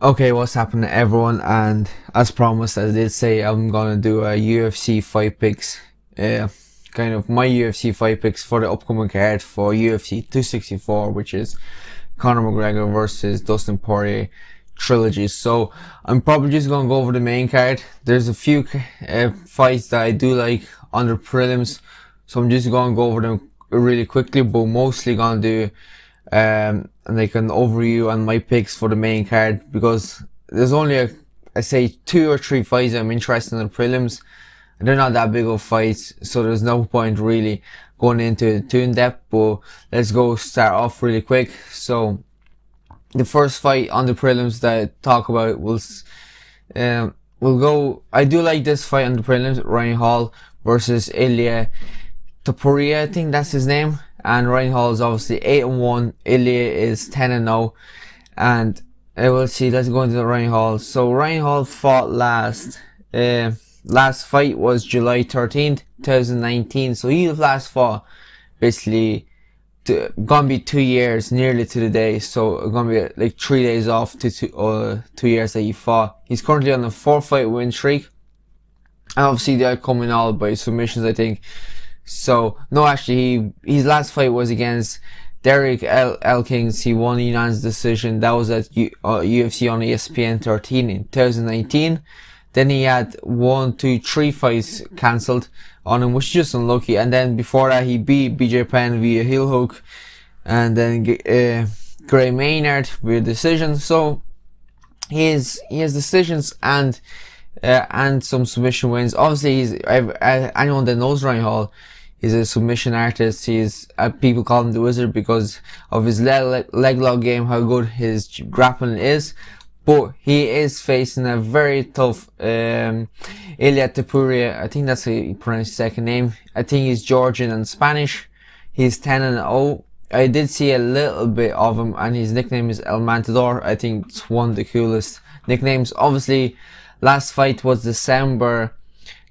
Okay, what's happening everyone? And as promised, I did say I'm gonna do a UFC fight picks, uh, kind of my UFC fight picks for the upcoming card for UFC 264, which is Conor McGregor versus Dustin Poirier trilogy. So I'm probably just gonna go over the main card. There's a few fights that I do like on the prelims, so I'm just gonna go over them really quickly, but mostly gonna do like an overview on my picks for the main card because there's only I say two or three fights I'm interested in the prelims. And they're not that big of fights, so there's no point really going into it too in depth. But let's go start off really quick. So the first fight on the prelims that I talk about will go. I do like this fight on the prelims: Ryan Hall versus Ilya Topuria, I think that's his name. And Ryan Hall is obviously 8-1. Ilya is 10-0. And we'll see. Let's go into the Ryan Hall. So Ryan Hall fought last. Last fight was July 13th, 2019. So he last fought basically gonna be 2 years nearly to the day. So gonna be like 3 days off to 2 years that he fought. He's currently on a 4 fight win streak. And obviously they're coming all by submissions, I think. So no, actually, his last fight was against Derek Elkins. He won a unanimous decision. That was at UFC on ESPN 13 in 2019. Then he had 3 fights cancelled on him, which is just unlucky. And then before that, he beat BJ Penn via heel hook, and then Gray Maynard via decision. So he has decisions and some submission wins. Obviously, anyone that knows Ryan Hall, he's a submission artist. He's people call him the wizard because of his leg lock game, how good his grappling is. But he is facing a very tough Ilya Topuria. I think that's how you pronounce his second name. I think he's Georgian and Spanish. He's 10-0. I did see a little bit of him, and his nickname is El Matador. I think it's one of the coolest nicknames. Obviously, last fight was December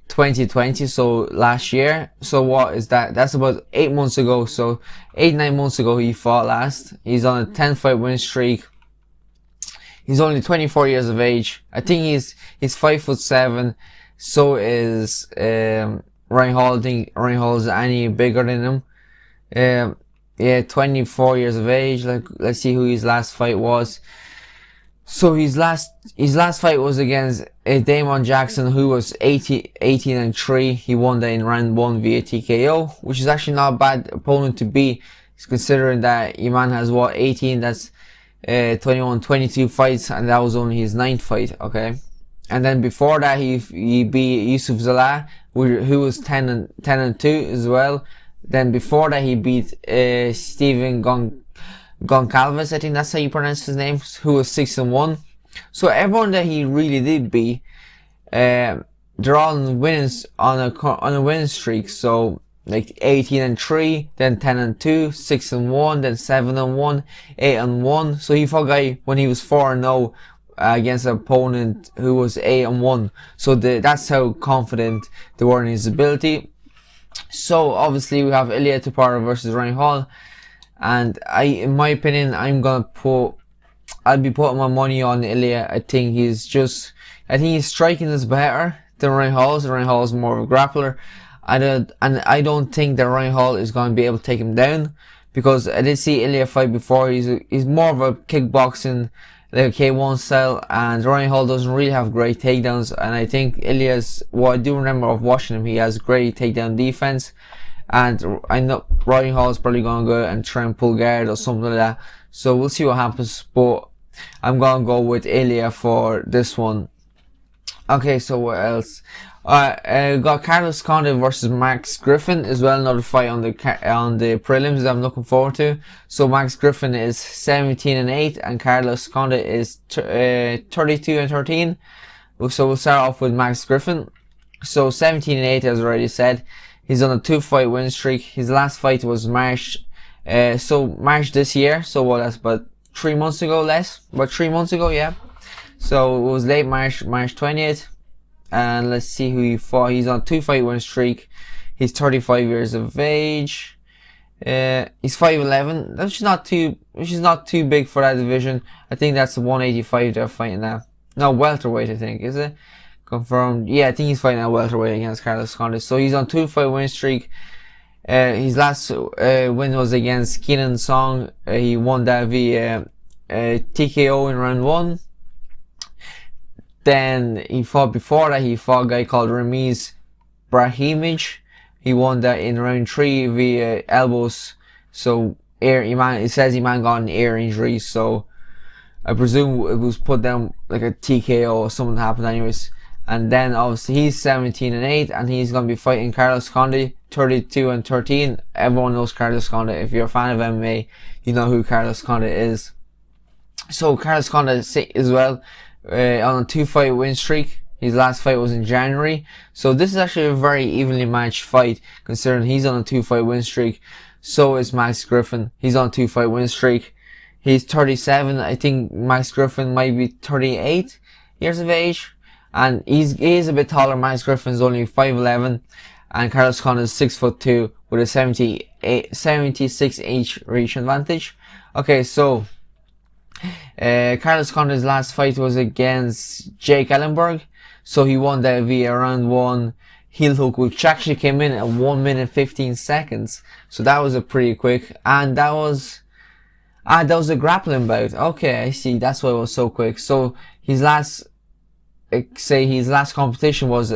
2020, so last year. So what is that? That's about 8 months ago. So 9 months ago he fought last. He's on a 10 fight win streak. He's only 24 years of age. I think he's 5'7". So is Ryan Hall. I think Ryan Hall is any bigger than him. Yeah, 24 years of age. Let's see who his last fight was. So his last fight was against Damon Jackson, who was 18-3. He won that in round 1 via TKO, which is actually not a bad opponent to beat, considering that Iman has 18, that's 22 fights, and that was only his 9th fight. Okay, and then before that he beat Yusuf Zalal, who was 10-2 as well. Then before that he beat Steven Goncalves, I think that's how you pronounce his name, who was 6-1. So everyone that he really did beat, they're all on a winning streak. So like 18-3, then 10-2, 6-1, then 7-1, 8-1. So he fought a guy when he was 4-0 against an opponent who was 8-1. So that's how confident they were in his ability. So obviously we have Ilya Topuria versus Ryan Hall. And in my opinion, I'll be putting my money on Ilya. I think his striking is better than Ryan Hall's. Ryan Hall is more of a grappler. I don't think that Ryan Hall is going to be able to take him down, because I did see Ilya fight before. He's more of a kickboxing, like a K1 style, and Ryan Hall doesn't really have great takedowns. And I think what I do remember of watching him, he has great takedown defense. And I know Ryan Hall is probably going to go and try and pull guard or something like that. So we'll see what happens. But I'm going to go with Ilya for this one. Okay, so what else? Got Carlos Condit versus Max Griffin as well. Another fight on the prelims that I'm looking forward to. So Max Griffin is 17-8 and Carlos Condit is 32-13. So we'll start off with Max Griffin. So 17-8, as already said. He's on a 2-fight win streak. His last fight was March this year. So what? That's about 3 months ago, about 3 months ago, yeah. So it was late March 20th. And let's see who he fought. He's on a 2-fight win streak. He's 35 years of age. He's 5'11", which is not too big for that division. I think that's 185 they're fighting at. No, welterweight, I think, is it? Confirmed. Yeah, I think he's fighting at welterweight against Carlos Condit. So he's on 2-fight win streak. His last win was against Keenan Song. He won that via TKO in round 1. Then before that he fought a guy called Ramiz Brahimaj. He won that in round 3 via elbows. So it says Iman got an ear injury, so I presume it was put down like a TKO or something happened anyways. And then obviously he's 17-8 and he's gonna be fighting Carlos Condit 32-13. Everyone knows Carlos Condit. If you're a fan of MMA, you know who Carlos Condit is. So Carlos Condit as well on a 2-fight win streak. His last fight was in January. So this is actually a very evenly matched fight considering he's on a 2-fight win streak. So is Max Griffin. He's on a 2-fight win streak. He's 37. I think Max Griffin might be 38 years of age. And he is a bit taller. Max Griffin's only 5'11". And Carlos Condit is 6'2" with a 76 inch reach advantage. Okay, so Carlos Condit's last fight was against Jake Ellenberg. So he won that via round 1 heel hook, which actually came in at 1 minute 15 seconds. So that was a pretty quick. And that was a grappling bout. Okay, I see. That's why it was so quick. So his last competition was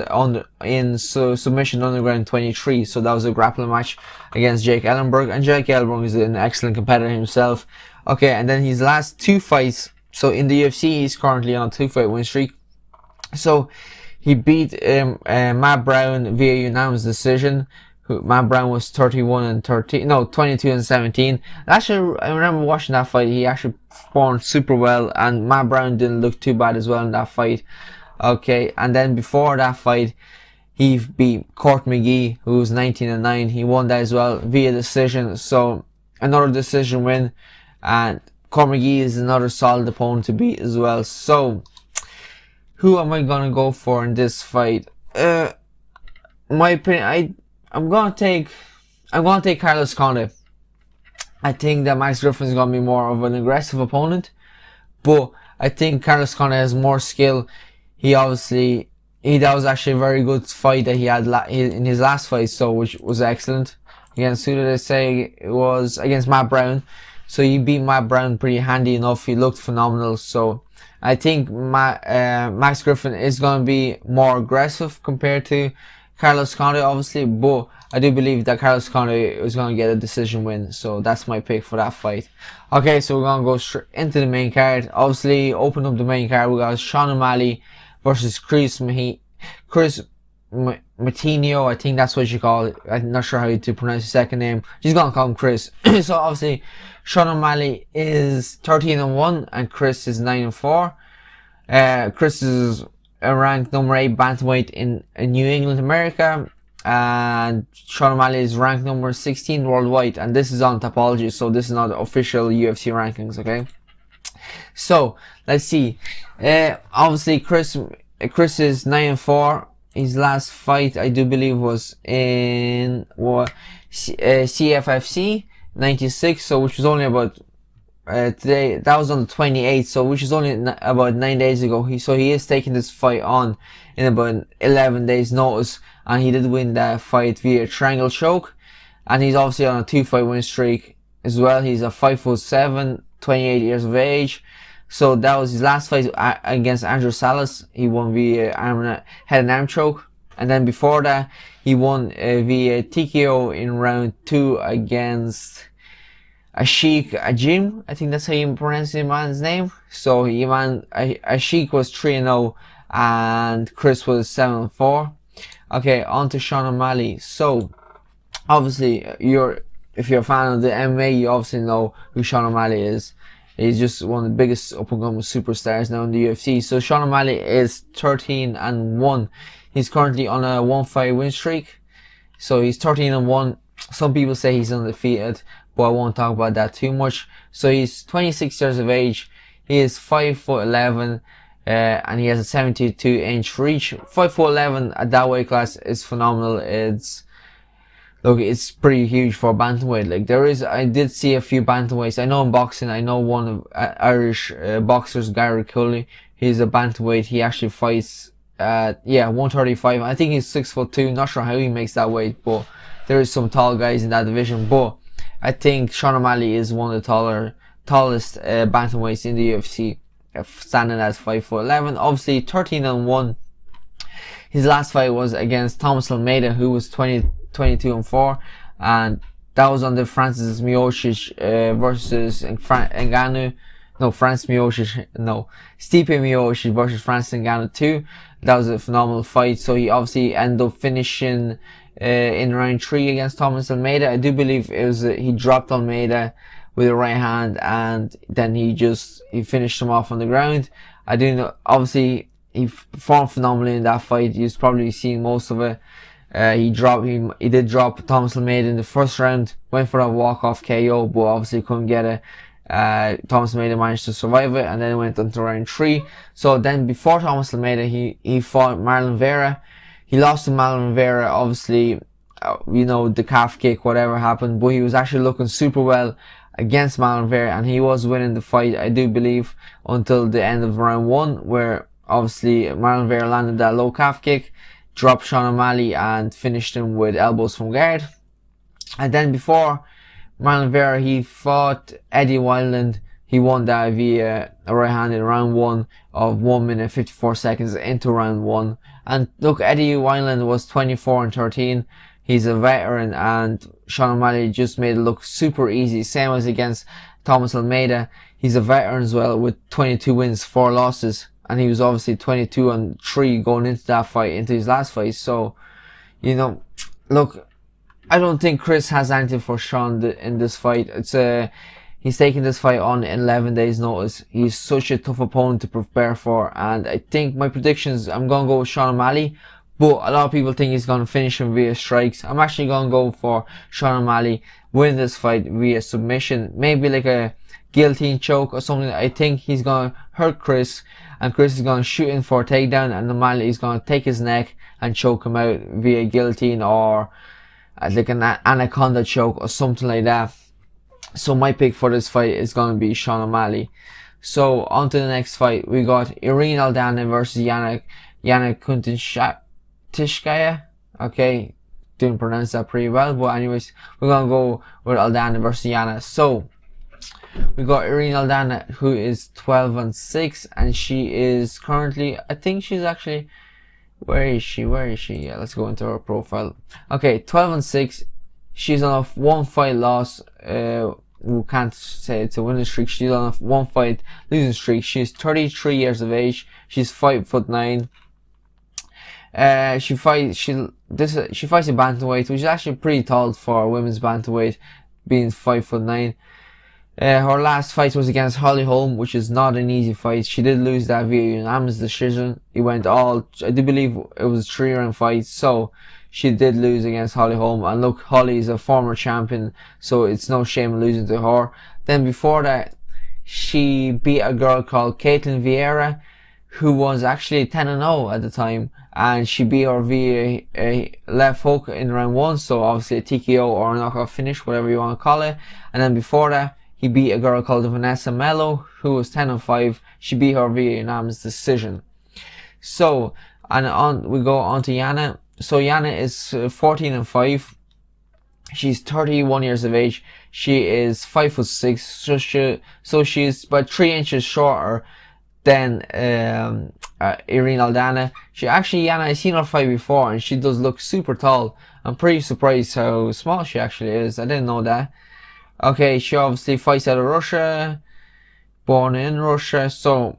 in Submission Underground 23. So that was a grappling match against Jake Ellenberg. And Jake Ellenberg is an excellent competitor himself. Okay, and then his last 2 fights. So in the UFC, he's currently on a 2-fight win streak. So he beat Matt Brown via unanimous decision. Matt Brown was 22-17. Actually, I remember watching that fight. He actually performed super well, and Matt Brown didn't look too bad as well in that fight. Okay, and then before that fight, he beat Court McGee, who was 19-9. He won that as well via decision. So another decision win, and Court McGee is another solid opponent to beat as well. So who am I gonna go for in this fight? My opinion, I'm gonna take Carlos Condit. I think that Max Griffin is gonna be more of an aggressive opponent, but I think Carlos Condit has more skill. That was actually a very good fight that he had in his last fight, so which was excellent. Against who did I say? It was against Matt Brown. So he beat Matt Brown pretty handy enough. He looked phenomenal. So I think Max Griffin is going to be more aggressive compared to Carlos Condit, obviously, but I do believe that Carlos Condit is going to get a decision win, so that's my pick for that fight. Okay, so we're going to go straight into the main card. Obviously, open up the main card, we got Sean O'Malley versus Chris Matinho, I think that's what you call it. I'm not sure how to pronounce his second name. He's going to call him Chris. So obviously, Sean O'Malley is 13-1 and Chris is 9-4. Chris is ranked number 8 bantamweight in New England, America, and Sean O'Malley is ranked number 16 worldwide, and this is on Topology, so this is not official UFC rankings. Okay, so let's see. Obviously, Chris is 9-4. His last fight, I do believe, was in CFFC 96, so which was only about today. That was on the 28th, so which is only about 9 days ago. He is taking this fight on in about 11 days notice, and he did win that fight via triangle choke, and he's obviously on a 2-fight win streak as well. He's a 5'7", 28 years of age. So that was his last fight against Andrew Salas. He won via head and arm choke, and then before that he won via TKO in round 2 against Ashik Ajim. I think that's how you pronounce the man's name. So Ashik was 3-0 and Chris was 7-4. Okay, on to Sean O'Malley. So obviously if you're a fan of the MMA, you obviously know who Sean O'Malley is. He's just one of the biggest up-and-coming superstars now in the UFC. So Sean O'Malley is 13-1. He's currently on a 1-fight win streak. So he's 13-1. Some people say he's undefeated, but I won't talk about that too much. So he's 26 years of age. He is 5'11", and he has a 72-inch reach. 5'11" at that weight class is phenomenal. It's look, it's pretty huge for bantamweight. Like I did see a few bantamweights. I know in boxing, I know one of Irish boxers, Gary Cully. He's a bantamweight. He actually fights at 135. I think he's 6'2". Not sure how he makes that weight, but there is some tall guys in that division. But I think Sean O'Malley is one of the tallest bantamweights in the UFC, standing at 5'11". Obviously 13-1. His last fight was against Thomas Almeida, who was 22-4, and that was under Francis Miocic versus Ngannou. No, Stipe Miocic versus Francis Ngannou 2. That was a phenomenal fight. So he obviously ended up finishing in round 3 against Thomas Almeida. I do believe it was he dropped Almeida with the right hand, and then he finished him off on the ground. I do know, obviously, he performed phenomenally in that fight. You've probably seen most of it. He did drop Thomas Almeida in the first round, went for a walk-off KO, but obviously couldn't get it. Thomas Almeida managed to survive it, and then went into round 3. So then before Thomas Almeida, he fought Marlon Vera. He lost to Marlon Vera, obviously, the calf kick, whatever happened, but he was actually looking super well against Marlon Vera, and he was winning the fight, I do believe, until the end of round 1, where obviously Marlon Vera landed that low calf kick, dropped Sean O'Malley, and finished him with elbows from guard. And then before Marlon Vera, he fought Eddie Wineland. He won that via a right hand in round 1 of 1 minute 54 seconds into round 1. And look, Eddie Wineland was 24-13. He's a veteran, and Sean O'Malley just made it look super easy. Same as against Thomas Almeida. He's a veteran as well, with 22 wins, 4 losses. And he was obviously 22-3 going into that fight, into his last fight. So, look, I don't think Chris has anything for Sean in this fight. He's taking this fight on in 11 days notice. He's such a tough opponent to prepare for, and I think my predictions, I'm going to go with Sean O'Malley, but a lot of people think he's going to finish him via strikes. I'm actually going to go for Sean O'Malley win this fight via submission, maybe like a guillotine choke or something. I think he's going to hurt Chris, and Chris is going to shoot in for a takedown, and O'Malley is going to take his neck and choke him out via guillotine or like an anaconda choke or something like that. So my pick for this fight is going to be Sean O'Malley. So on to the next fight. We got Irene Aldana versus Yana Kuntinskaya. Okay, didn't pronounce that pretty well, but anyways, we're going to go with Aldana versus Yana. So we got Irene Aldana, who is 12-6, and she is currently, I think she's actually, where is she? Yeah, let's go into her profile. Okay, 12-6. She's on a 1 fight loss. We can't say it's a winning streak. She's on a 1 fight losing streak. She's 33 years of age. She's 5'9". She fights a bantamweight, which is actually pretty tall for a women's bantamweight, being 5'9". Her last fight was against Holly Holm, which is not an easy fight. She did lose that via unanimous decision. I do believe it was a 3-round fight, so she did lose against Holly Holm. And look, Holly is a former champion, so it's no shame in losing to her. Then before that, she beat a girl called Caitlin Vieira, who was actually 10-0 at the time, and she beat her via a left hook in round 1, so obviously a TKO or a knockout finish, whatever you want to call it. And then before that, he beat a girl called Vanessa Mello, who was 10-5. She beat her via unanimous decision. So, we go on to Yana. So Yana is 14-5. She's 31 years of age. She is 5'6". So she's about 3 inches shorter than Irene Aldana. Yana, I've seen her fight before, and she does look super tall. I'm pretty surprised how small she actually is. I didn't know that. Okay, she obviously fights out of Russia, born in Russia, so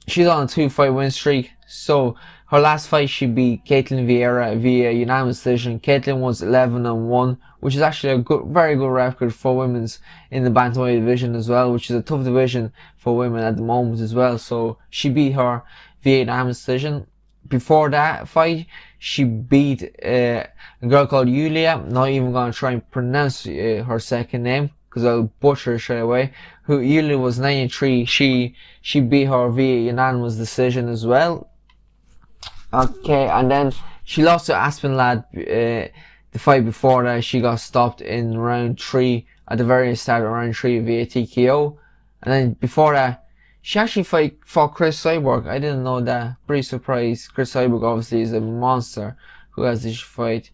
she's on a 2-fight win streak. So her last fight, she beat Caitlin Vieira via unanimous decision. Caitlin was 11-1, which is actually a very good record for women's in the bantamweight division as well, which is a tough division for women at the moment as well. So she beat her via unanimous decision. Before that fight, she beat a girl called Yulia. Not even going to try and pronounce her second name, because I'll butcher it straight away. Yulia was 9-3. She beat her via unanimous decision as well. Okay, and then she lost to Aspen Ladd The fight before that, she got stopped in round 3, at the very start of round 3 via TKO. And then before that, she actually fought Chris Cyborg. I didn't know that. Pretty surprised. Chris Cyborg obviously is a monster who has this fight.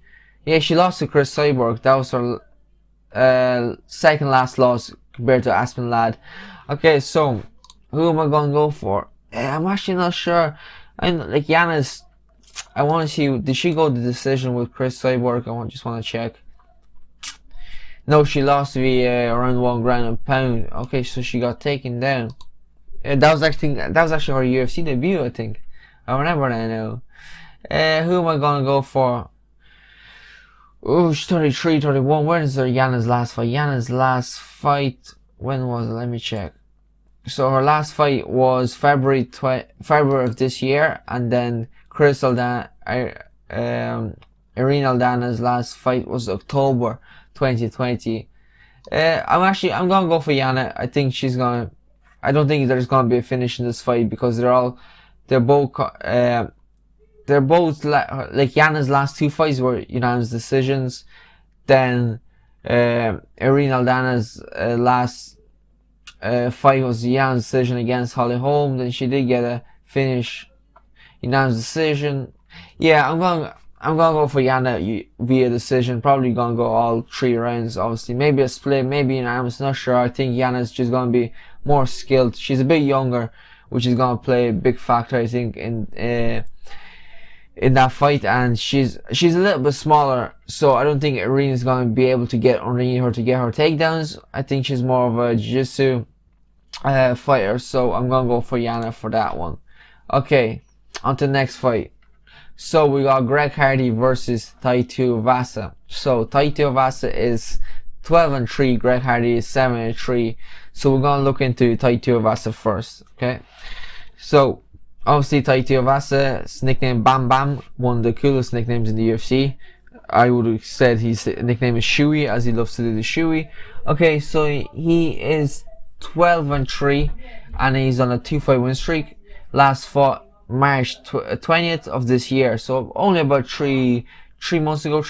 Yeah, she lost to Chris Cyborg. That was her second last loss compared to Aspen Ladd. Okay, so who am I gonna go for? I'm actually not sure. Like Yana's. I want to see. Did she go the decision with Chris Cyborg? Just want to check. No, she lost via around 1 ground and pound. Okay, so she got taken down. That was actually her UFC debut, I think. I remember that now. Who am I gonna go for? Oh, she's 33, 31. When is Yana's last fight? Yana's last fight. When was it? Let me check. So her last fight was February of this year, and then Irene Aldana's last fight was October 2020. I'm gonna go for Yana. I think I don't think there's gonna be a finish in this fight because they're both like Yana's last 2 fights were unanimous decisions. Then Irene Aldana's last fight was unanimous decision against Holly Holm. Then she did get a finish unanimous decision. Yeah, I'm gonna go for Yana via decision. Probably gonna go all 3 rounds. Obviously, maybe a split, maybe unanimous. Not sure. I think Yana's just gonna be more skilled. She's a bit younger, which is gonna play a big factor, I think, in that fight. And she's a little bit smaller, so I don't think Irene's gonna be able to get underneath her to get her takedowns. I think she's more of a jiu-jitsu fighter, so I'm gonna go for Yana for that one. Okay, on to the next fight. So we got Greg Hardy versus Tai Tuivasa. So Tai Tuivasa is 12-3, Greg Hardy is 7-3. So we're gonna look into Tai Tuivasa first. Okay, so obviously Tai Tuivasa's nickname Bam Bam, one of the coolest nicknames in the UFC. I would have said his nickname is Shoey, as he loves to do the Shoey. Okay, so he is 12-3, and he's on a 2-fight win streak. Last fought March 20th of this year, so only about 4 months ago.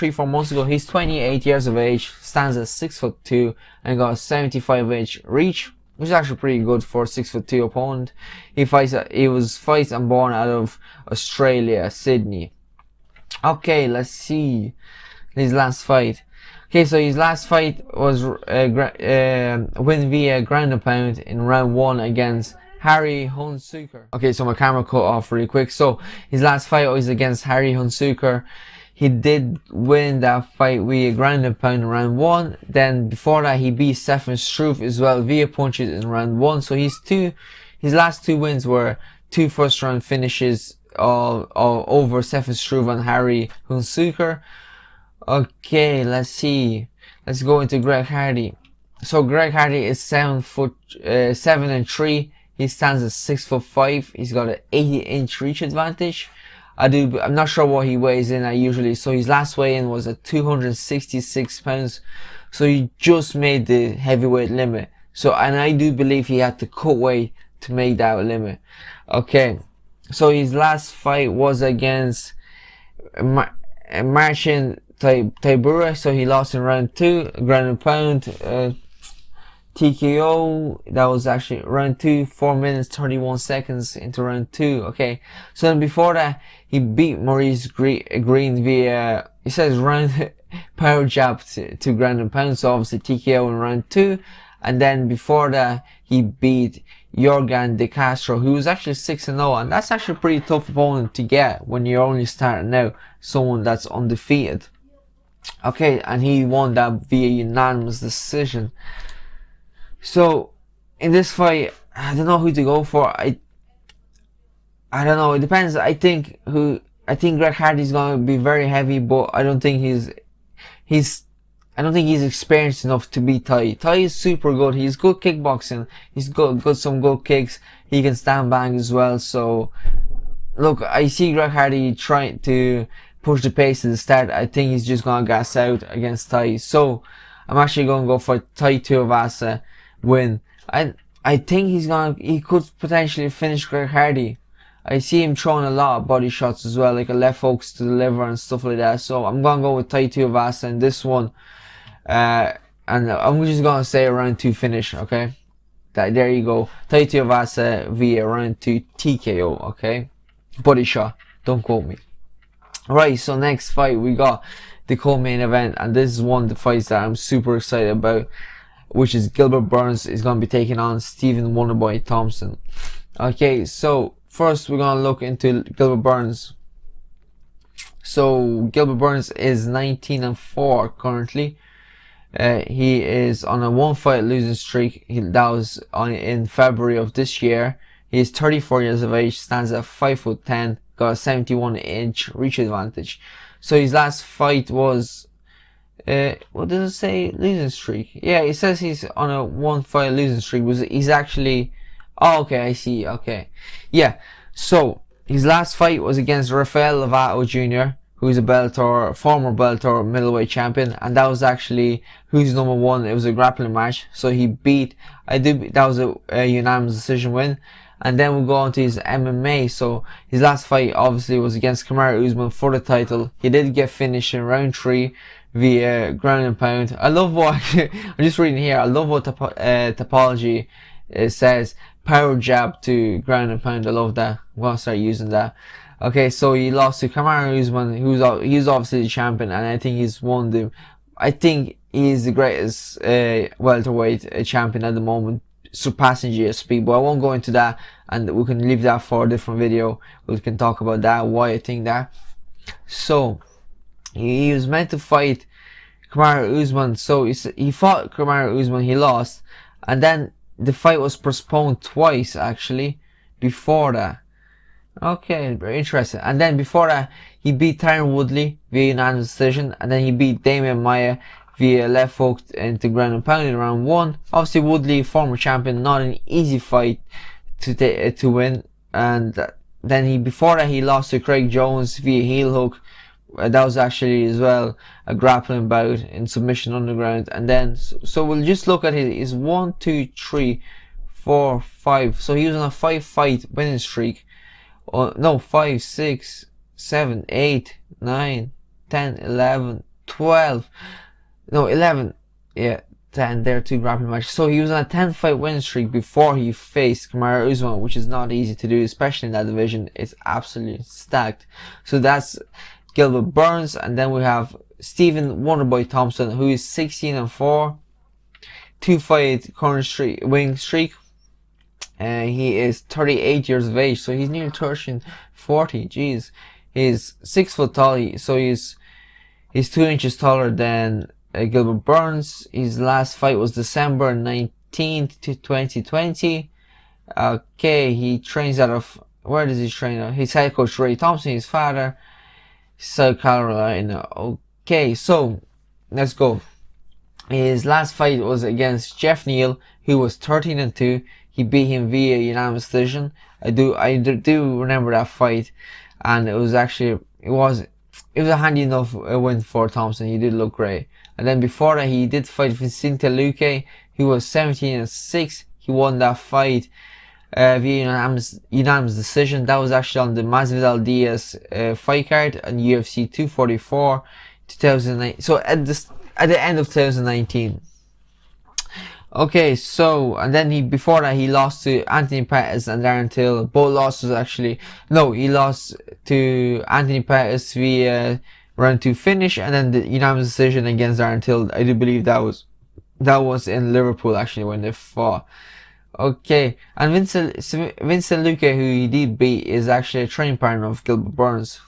He's 28 years of age, stands at 6'2", and got a 75-inch reach, which is actually pretty good for a 6'2" opponent. He was and born out of Australia, Sydney. Okay, let's see his last fight. Okay, so his last fight was win via ground and pound in round 1 against Harry Hunsuker. Okay, so my camera cut off really quick. So his last fight was against Harry Hunsuker. He did win that fight via ground and pound in round 1. Then before that, he beat Stefan Struve as well via punches in round 1. So his last 2 wins were 2 first round finishes over Stefan Struve and Harry Hunsuker. Okay, let's see. Let's go into Greg Hardy. So Greg Hardy is 7'3". He stands at 6'5". He's got an 80-inch reach advantage. I'm not sure what he weighs in at usually. So his last weigh-in was at 266 pounds. So he just made the heavyweight limit. And I do believe he had to cut weight to make that limit. Okay. So his last fight was against Marcin Tybura. So he lost in round 2, ground and pound. TKO, that was actually round 2, 4 minutes 31 seconds into round 2. Okay, so then before that, he beat Maurice Green via, he says round power jab to ground and pound, so obviously TKO in round 2. And then before that, he beat Yorgan De Castro, who was actually 6-0, and that's actually a pretty tough opponent to get when you're only starting out, someone that's undefeated. Okay, and he won that via unanimous decision. So in this fight, I don't know who to go for. I don't know. It depends. I think Greg Hardy's gonna be very heavy, but I don't think he's experienced enough to beat Tai. Tai is super good. He's good kickboxing. He's got some good kicks. He can stand bang as well. So look, I see Greg Hardy trying to push the pace at the start. I think he's just gonna gas out against Tai. So I'm actually gonna go for Tai Tuivasa win. I think he could potentially finish Greg Hardy. I see him throwing a lot of body shots as well, like a left hooks to the liver and stuff like that. So I'm gonna go with Tai Tuivasa in this one. Uh, and I'm just gonna say a round 2 finish, okay? There you go. Tai Tuivasa via round 2 TKO, okay? Body shot. Don't quote me. Right, so next fight we got the co-main event, and this is one of the fights that I'm super excited about, which is Gilbert Burns is going to be taking on Stephen Wonderboy Thompson. Okay, so first we're going to look into Gilbert Burns. So Gilbert Burns is 19-4 currently. He is on a 1-fight losing streak. That was in February of this year. He is 34 years of age, stands at 5'10", got a 71-inch reach advantage. So his last fight was, what does it say? Losing streak. Yeah, it says he's on a 1-fight losing streak. He's actually, oh, okay, I see, okay. Yeah, so his last fight was against Rafael Lovato Jr., who's a former Bellator middleweight champion, and that was actually who's number 1. It was a grappling match, so he beat, that was a unanimous decision win. And then we'll go on to his MMA. So his last fight obviously was against Kamaru Usman for the title. He did get finished in round 3 via ground and pound. I love what I'm just reading here. I love what Topology says. Power jab to ground and pound. I love that. I'm gonna start using that. Okay, so he lost to Kamaru Usman, he's obviously the champion, and I think he's won the. I think he's the greatest welterweight champion at the moment, surpassing GSP, but I won't go into that, and we can leave that for a different video. We can talk about that, why I think that. So he was meant to fight Kamaru Usman, so he fought Kamaru Usman, he lost, and then the fight was postponed twice actually before that. Okay, very interesting. And then before that, he beat Tyron Woodley via unanimous decision, and then he beat Damian Maia via left hook into ground and pound in round 1. Obviously, Woodley, former champion, not an easy fight to win. And then before that, he lost to Craig Jones via heel hook. That was actually as well a grappling bout in submission underground. And then, so we'll just look at his 1, 2, 3, 4, 5. So he was on a 5-fight winning streak. No, 5, 6, 7, 8, 9, 10, 11, 12. No, 11. Yeah, 10. There are 2 grappling matches. So he was on a 10-fight winning streak before he faced Kamaru Usman, which is not easy to do, especially in that division. It's absolutely stacked. So that's Gilbert Burns, and then we have Stephen Wonderboy Thompson, who is 16-4, 2-fight current winning streak. He is 38 years of age, so he's nearly touching 40. Jeez, he's 6 foot tall, so he's 2 inches taller than Gilbert Burns. His last fight was December 19th to 2020. Okay, he trains out of, where does he train? His head coach Ray Thompson, his father, South Carolina. Okay, so let's go. His last fight was against Jeff Neal, who was 13-2. He beat him via unanimous decision. I do remember that fight, and it was actually it was a handy enough win for Thompson. He did look great. And then before that, he did fight Vicente Luque, who was 17-6. He won that fight via unanimous decision. That was actually on the Masvidal Diaz fight card on UFC 244 2009. So at the end of 2019. Okay, so, and then before that, he lost to Anthony Pettis and Darren Till. Both losses actually. No, he lost to Anthony Pettis via round 2 finish, and then the unanimous decision against Darren Till. I do believe that was in Liverpool actually when they fought. Okay, and Vincent Luque, who he did beat, is actually a training partner of Gilbert Burns.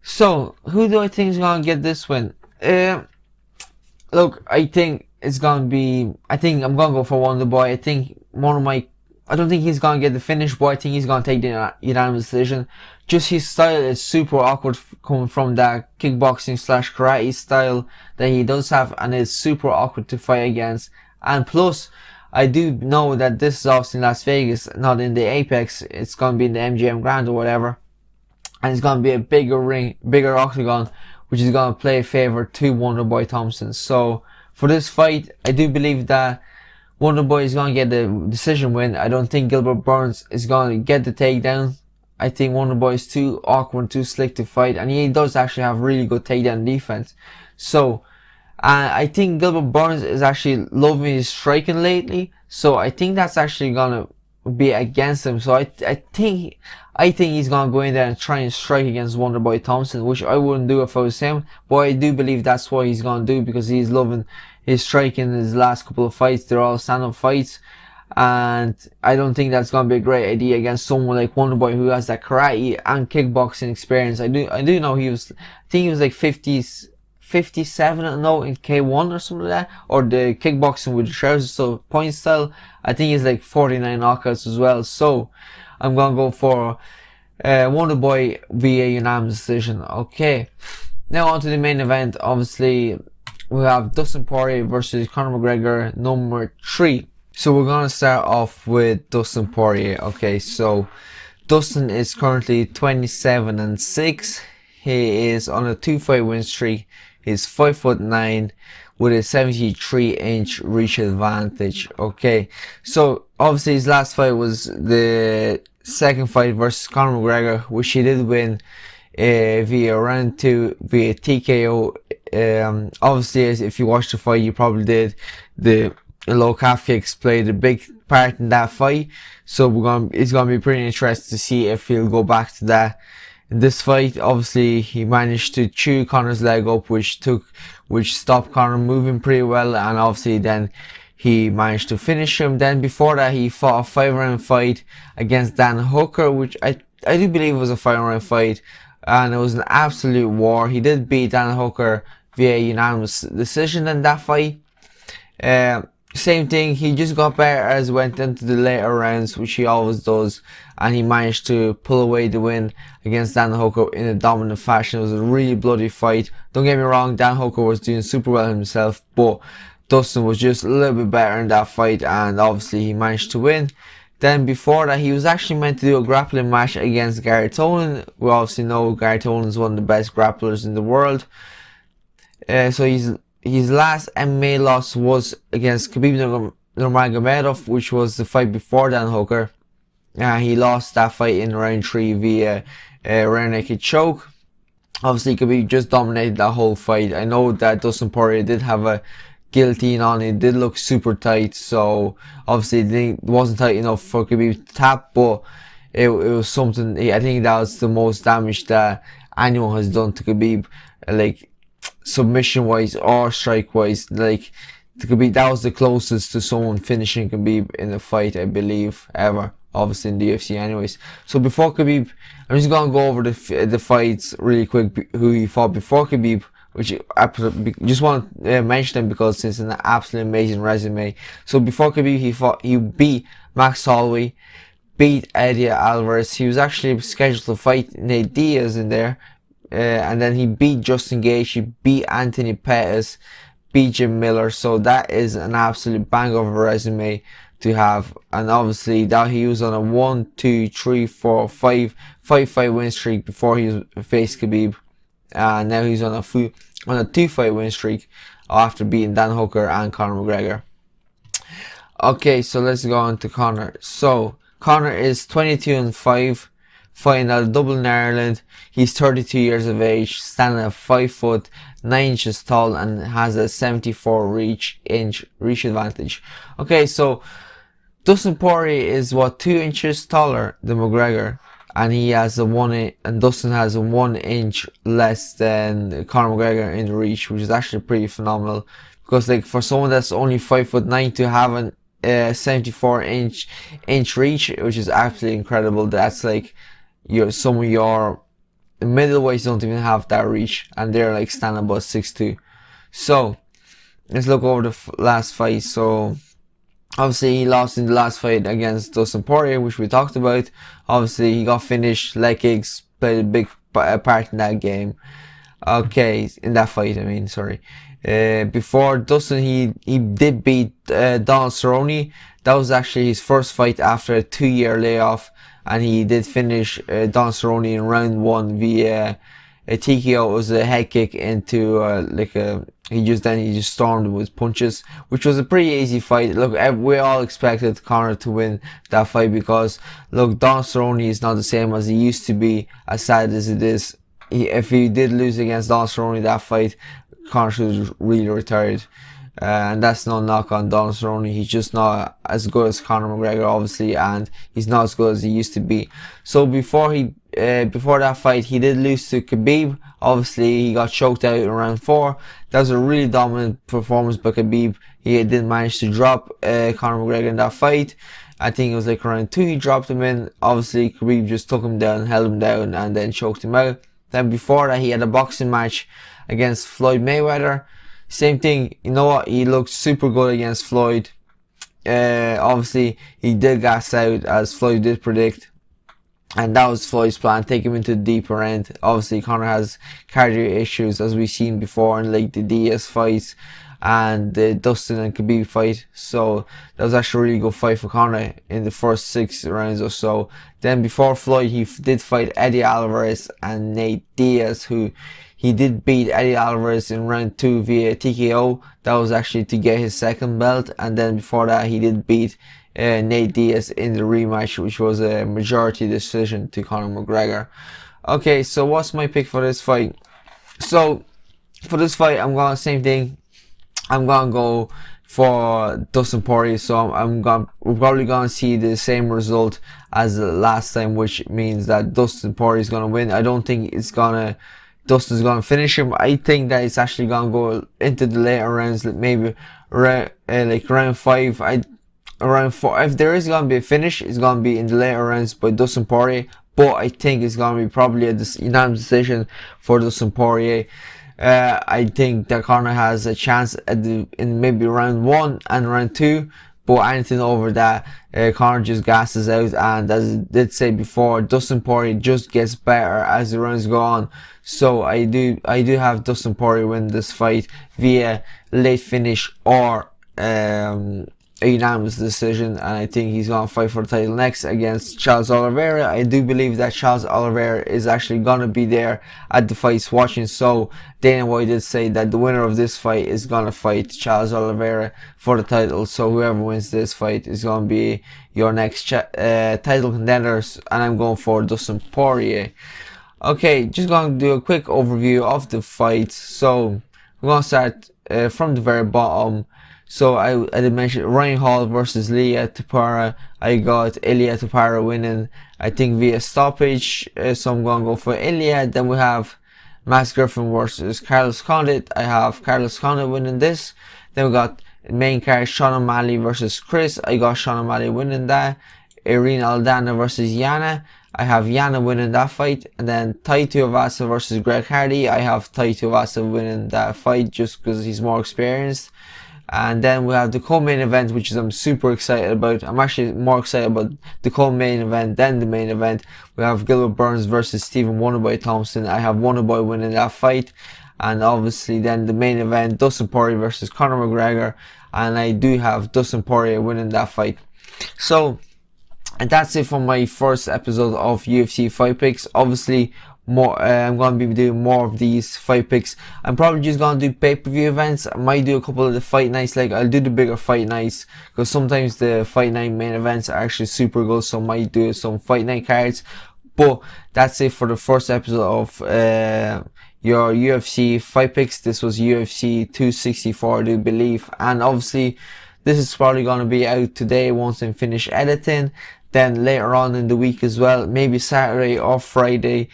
So, who do I think is gonna get this win? Look, I think I'm gonna go for Wonderboy. I don't think he's gonna get the finish, but I think he's gonna take the unanimous decision. Just his style is super awkward coming from that kickboxing / karate style that he does have, and it's super awkward to fight against. And plus, I do know that this is obviously in Las Vegas, not in the Apex. It's gonna be in the MGM Grand or whatever. And it's gonna be a bigger ring, bigger octagon, which is gonna play a favor to Wonderboy Thompson. So, for this fight, I do believe that Wonderboy is gonna get the decision win. I don't think Gilbert Burns is gonna get the takedown. I think Wonderboy is too awkward, too slick to fight, and he does actually have really good takedown defense. So, I think Gilbert Burns is actually loving his striking lately. So I think that's actually gonna be against him. So I think he's gonna go in there and try and strike against Wonderboy Thompson, which I wouldn't do if I was him. But I do believe that's what he's gonna do because he's loving his striking in his last couple of fights. They're all stand-up fights. And I don't think that's gonna be a great idea against someone like Wonderboy who has that karate and kickboxing experience. I do know I think he was like 57 and 0 in K1 or something like that, or the kickboxing with the trousers, so point style. I think he's like 49 knockouts as well. So I'm gonna go for Wonderboy via unanimous decision. Okay, now on to the main event. Obviously, we have Dustin Poirier versus Conor McGregor, number 3. So we're gonna start off with Dustin Poirier. Okay, so Dustin is currently 27-6. He is on a 2-fight win streak. He's 5'9" with a 73-inch reach advantage. Okay, so obviously his last fight was the second fight versus Conor McGregor, which he did win via round 2 via TKO. Obviously, if you watched the fight, you probably did. The low calf kicks played a big part in that fight, so it's gonna be pretty interesting to see if he'll go back to that in this fight. Obviously, he managed to chew Conor's leg up, which stopped Conor moving pretty well, and obviously then he managed to finish him. Then before that, he fought a 5-round fight against Dan Hooker, which I do believe was a 5-round fight, and it was an absolute war. He did beat Dan Hooker via unanimous decision in that fight. Same thing, he just got better as went into the later rounds, which he always does, and he managed to pull away the win against Dan Hooker in a dominant fashion. It was a really bloody fight. Don't get me wrong, Dan Hooker was doing super well himself, but Dustin was just a little bit better in that fight, and obviously he managed to win. Then before that, he was actually meant to do a grappling match against Gary Tolan. We obviously know Gary Tolan is one of the best grapplers in the world. So his last MMA loss was against Khabib Nurmagomedov, which was the fight before Dan Hooker. He lost that fight in round 3 via rear naked choke. Obviously, Khabib just dominated that whole fight. I know that Dustin Poirier did have a guillotine on. It did look super tight, so obviously it wasn't tight enough for Khabib to tap, but it was something. I think that was the most damage that anyone has done to Khabib, like submission wise or strike wise. Like Khabib, that was the closest to someone finishing Khabib in a fight, I believe, ever. Obviously in the UFC anyways. So before Khabib, I'm just gonna go over the fights really quick, who he fought before Khabib, which I just want to mention them because it's an absolutely amazing resume. So before Khabib, he beat Max Holloway, beat Eddie Alvarez. He was actually scheduled to fight Nate Diaz in there, and then he beat Justin Gaethje, he beat Anthony Pettis, beat Jim Miller. So that is an absolute bang of a resume to have. And obviously that he was on a 1, 2, 3, 4, 5 fight win streak before he faced Khabib. And now he's on a 2-fight win streak after beating Dan Hooker and Conor McGregor. Okay, so let's go on to Conor. So Conor is 22-5, fighting out of Dublin, Ireland. He's 32 years of age, standing at 5 foot 9 inches tall, and has a 74 inch reach advantage. Okay, so Dustin Poirier is 2 inches taller than McGregor, and he has and Dustin has a 1 inch less than Conor McGregor in reach, which is actually pretty phenomenal. Because like for someone that's only 5'9" to have a 74 inch reach, which is absolutely incredible. That's like some of your middleweights don't even have that reach, and they're like standing about 6'2". So let's look over the last fight. So obviously he lost in the last fight against Dustin Poirier, which we talked about. Obviously he got finished, leg kicks played a big part in that game. Okay, in that fight, I mean, sorry. Before Dustin, he did beat Donald Cerrone. That was actually his first fight after a 2-year layoff, and he did finish Donald Cerrone in round 1 via a TKO. It was a head kick into like a. He just stormed with punches, which was a pretty easy fight. Look, we all expected Conor to win that fight because look, Don Cerrone is not the same as he used to be. As sad as it is, if he did lose against Don Cerrone that fight, Conor should have really retired. And that's no knock on Don Cerrone. He's just not as good as Conor McGregor, obviously, and he's not as good as he used to be. So before that fight, he did lose to Khabib. Obviously, he got choked out in round 4. That was a really dominant performance by Khabib. He did manage to drop Conor McGregor in that fight. I think it was like round 2 he dropped him in. Obviously, Khabib just took him down, held him down, and then choked him out. Then before that, he had a boxing match against Floyd Mayweather. Same thing, you know what, he looked super good against Floyd. Obviously, he did gas out, as Floyd did predict. And that was Floyd's plan, take him into the deeper end. Obviously, Conor has cardio issues, as we've seen before in like the Diaz fights and the Dustin and Khabib fight. So that was actually a really good fight for Conor in the first 6 rounds or so. Then before Floyd, he did fight Eddie Alvarez and Nate Diaz, who he did beat Eddie Alvarez in round 2 via TKO. That was actually to get his second belt. And then before that, he did beat Nate Diaz in the rematch, which was a majority decision to Conor McGregor. Okay, so what's my pick for this fight? So for this fight, I'm going same thing. I'm gonna go for Dustin Poirier. So we're probably gonna see the same result as the last time, which means that Dustin Poirier is gonna win. I don't think Dustin's gonna finish him. I think that it's actually gonna go into the later rounds, maybe like round 5. Around 4. If there is gonna be a finish, it's gonna be in the later rounds by Dustin Poirier. But I think it's gonna be probably a unanimous decision for Dustin Poirier. I think that Conor has a chance in maybe round 1 and round 2, but anything over that, Conor just gasses out. And as I did say before, Dustin Poirier just gets better as the rounds go on. So I do have Dustin Poirier win this fight via late finish or a unanimous decision, and I think he's going to fight for the title next against Charles Oliveira. I do believe that Charles Oliveira is actually going to be there at the fights watching, so Dana White did say that the winner of this fight is going to fight Charles Oliveira for the title. So whoever wins this fight is going to be your next title contenders, and I'm going for Dustin Poirier. Okay, just going to do a quick overview of the fight. So we're going to start from the very bottom. So I did mention Ryan Hall versus Ilia Topuria. I got Ilia Topuria winning, I think, via stoppage. So I'm going to go for Ilia. Then we have Max Griffin versus Carlos Condit. I have Carlos Condit winning this. Then we got main card Sean O'Malley versus Chris. I got Sean O'Malley winning that. Irene Aldana versus Yana. I have Yana winning that fight. And then Tai Tuivasa versus Greg Hardy. I have Tai Tuivasa winning that fight just because he's more experienced. And then we have the co-main event, which I'm super excited about. I'm actually more excited about the co-main event than the main event. We have Gilbert Burns versus Stephen Wonderboy Thompson. I have Wonderboy winning that fight. And obviously then the main event, Dustin Poirier versus Conor McGregor. And I do have Dustin Poirier winning that fight. So, and that's it for my first episode of UFC Fight Picks. Obviously, I'm going to be doing more of these fight picks. I'm probably just going to do pay-per-view events. I might do a couple of the fight nights. Like, I'll do the bigger fight nights, because sometimes the fight night main events are actually super good. So I might do some fight night cards. But that's it for the first episode of your UFC fight picks. This was UFC 264, I do believe. And obviously, this is probably going to be out today once I finish editing. Then later on in the week as well, maybe Saturday or Friday,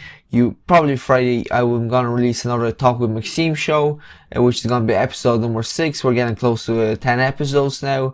probably Friday, I'm going to release another Talk With Maksim show, which is going to be episode number 6. We're getting close to 10 episodes now.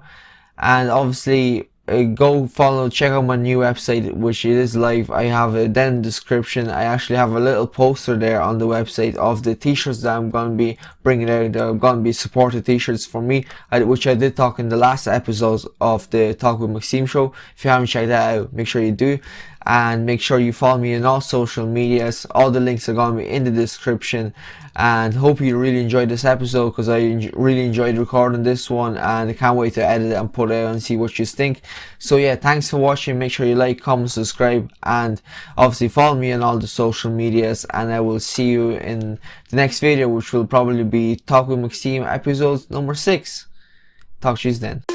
And obviously, go check out my new website, which it is live. I have it down in the description. I actually have a little poster there on the website of the t-shirts that I'm going to be bringing out. They're going to be supported t-shirts for me, which I did talk in the last episodes of the Talk With Maksim show. If you haven't checked that out, make sure you do. and make sure you follow me on all social medias. All the links are going to be in the description, and hope you really enjoyed this episode, because I really enjoyed recording this one, and I can't wait to edit it and put it out and see what you think. So yeah, thanks for watching. Make sure you like, comment, subscribe, and obviously follow me on all the social medias, and I will see you in the next video, which will probably be Talk With Maksim episode number 6. Talk to you then.